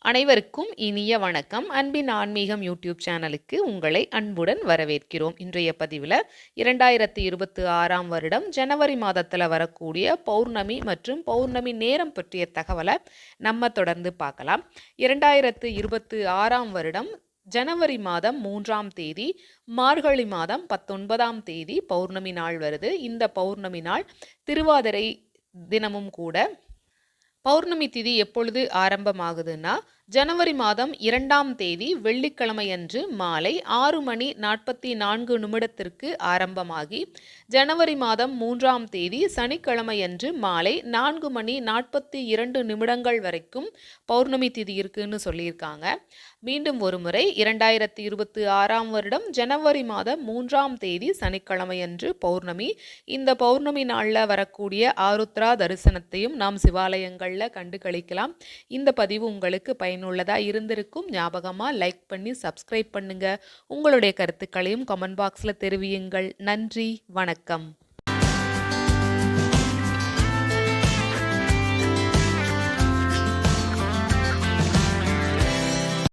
அனைவருக்கும் இனிய வணக்கம். அன்பின் ஆன்மீகம் யூடியூப் சேனலுக்கு உங்களை அன்புடன் வரவேற்கிறோம். இன்றைய பதிவில் 2026ஆம் வருடம் ஜனவரி மாதத்தில் வரக்கூடிய பௌர்ணமி மற்றும் பௌர்ணமி நேரம் பற்றிய தகவலை நம்ம தொடர்ந்து பார்க்கலாம். 2026ஆம் வருடம் ஜனவரி மாதம் 3ஆம் தேதி மார்கழி மாதம் 19ஆம் தேதி பௌர்ணமி நாள் வருது. இந்த பௌர்ணமி நாள் திருவாதிரை தினமும் கூட. பௌர்ணமி திதி எப்பொழுது ஆரம்பமாகுதுன்னா ஜனவரி மாதம் 2ஆம் தேதி வெள்ளிக்கிழமை அன்று மாலை 6:44 ஆரம்பமாகி ஜனவரி மாதம் 3ஆம் தேதி சனிக்கிழமை அன்று மாலை 4:42 வரைக்கும் பௌர்ணமி திதி இருக்குன்னு சொல்லியிருக்காங்க. மீண்டும் ஒரு முறை 2026ஆம் வருடம் ஜனவரி மாதம் 3ஆம் தேதி சனிக்கிழமை அன்று பௌர்ணமி. இந்த பௌர்ணமி நாளில் வரக்கூடிய ஆருத்ரா தரிசனத்தையும் நாம் சிவாலயங்களில் கண்டு கழிக்கலாம். இந்த பதிவு உங்களுக்கு பயனுள்ளதாக இருந்திருக்கும். ஞாபகமாக லைக் பண்ணி சப்ஸ்கிரைப் பண்ணுங்க. உங்களுடைய கருத்துக்களையும் கமெண்ட் பாக்ஸில் தெரிவியுங்கள். நன்றி, வணக்கம்.